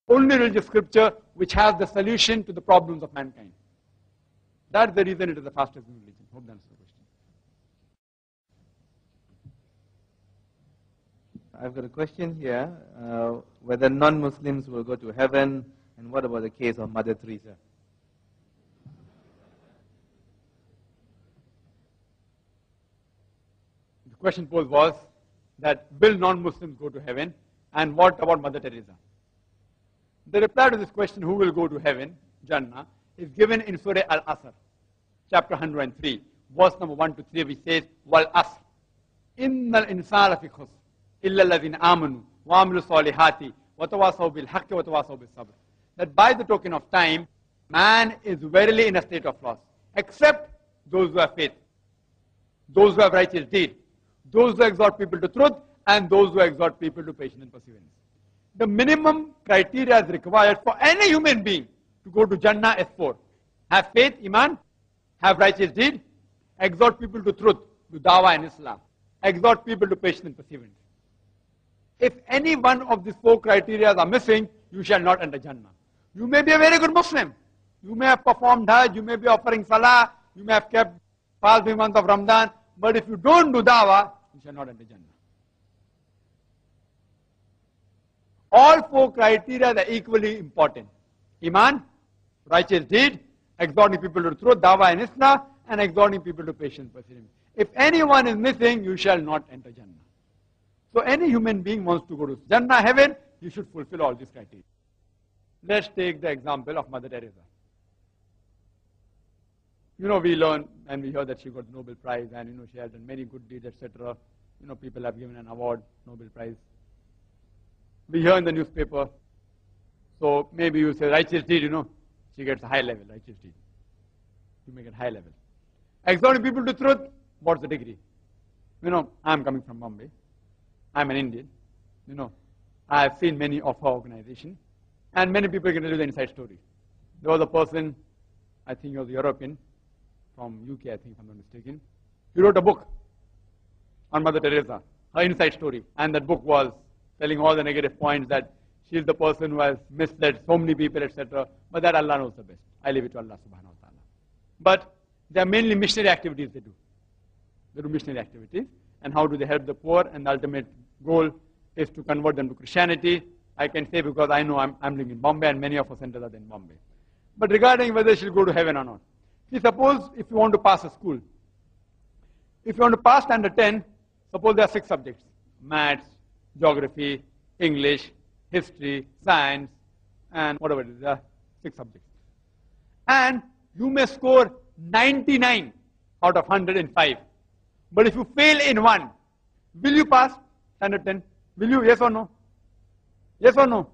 only religious scripture which has the solution to the problems of mankind. That's the reason it is the fastest growing religion. Hope that answers the question. I've got a question here, whether non-Muslims will go to heaven, and what about the case of Mother Teresa? The question posed was that will non-Muslims go to heaven, and what about Mother Teresa? The reply to this question, who will go to heaven, Jannah, is given in Surah Al-Asr, chapter 103, verse number 1 to 3, which says, Wal Asr, Innal insana fi khusr, illa alladhina amanu, wa amilu salihati, wa tawasaw bil haqqi wa tawasaw bis sabr. That by the token of time, man is verily in a state of loss, except those who have faith, those who have righteous deed, those who exhort people to truth, and those who exhort people to patience and perseverance. The minimum criteria is required for any human being to go to Jannah is 4. Have faith, Iman, have righteous deed, exhort people to truth, to Dawah and Islam, exhort people to patience and perseverance. If any one of these 4 criteria are missing, you shall not enter Jannah. You may be a very good Muslim. You may have performed Hajj, you may be offering Salah, you may have kept past the month of Ramadan, but if you don't do Dawah, you shall not enter Jannah. All 4 criteria are equally important. Iman, righteous deed, exhorting people to truth, Dawah and Islam, and exhorting people to patience and perseverance. If anyone is missing, you shall not enter Jannah. So any human being wants to go to Jannah, heaven, you should fulfill all these criteria. Let's take the example of Mother Teresa. We learn and we hear that she got the Nobel Prize, and she has done many good deeds, etc. People have given an award, Nobel Prize. We hear in the newspaper. So maybe you say righteous deed, she gets a high level, righteous deed. You make it high level. Exhorting people to truth, what's the degree? I'm coming from Bombay. I'm an Indian. I have seen many of her organizations, and many people can tell you the inside story. There was a person, I think he was European, from UK, I think, if I'm not mistaken. He wrote a book on Mother Teresa, her inside story. And that book was telling all the negative points, that she is the person who has misled so many people, etc. But that Allah knows the best. I leave it to Allah subhanahu wa ta'ala. But they are mainly missionary activities they do. They do missionary activities. And how do they help the poor? And the ultimate goal is to convert them to Christianity. I can say because I know I'm living in Bombay, and many of our centers are in Bombay. But regarding whether she'll go to heaven or not. See, suppose if you want to pass a school. If you want to pass standard 10, suppose there are 6 subjects. Maths, geography, English, history, science, and whatever it is, there are 6 subjects. And you may score 99 out of 105. But if you fail in one, will you pass standard 10? Will you? Yes or no? Yes or no?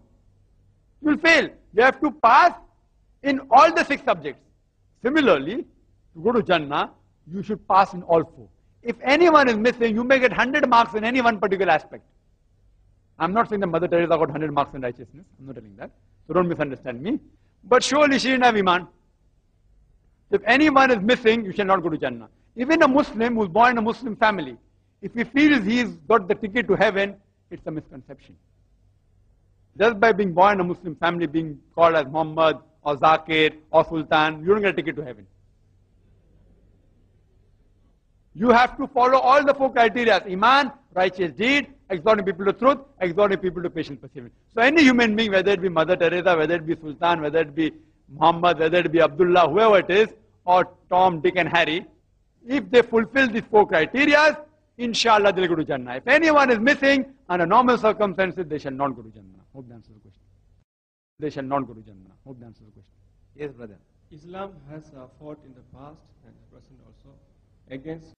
You will fail. You have to pass in all the 6 subjects. Similarly, to go to Jannah, you should pass in all 4. If anyone is missing, you may get 100 marks in any one particular aspect. I'm not saying that Mother Teresa got 100 marks in righteousness. I'm not telling that. So don't misunderstand me. But surely she didn't have Iman. If anyone is missing, you shall not go to Jannah. Even a Muslim who's born in a Muslim family, if he feels he's got the ticket to heaven, it's a misconception. Just by being born in a Muslim family, being called as Muhammad or Zakir or Sultan, you don't get a ticket to heaven. You have to follow all the 4 criteria: Iman, righteous deed, exhorting people to truth, exhorting people to patience, perseverance. So any human being, whether it be Mother Teresa, whether it be Sultan, whether it be Muhammad, whether it be Abdullah, whoever it is, or Tom, Dick and Harry, if they fulfill these 4 criteria, inshallah they'll go to Jannah. If anyone is missing, under normal circumstances, they shall not go to Jannah. Hope that answers the question. They shall not go to Jannah. Hope that answers the question. Yes, brother. Islam has fought in the past and present also against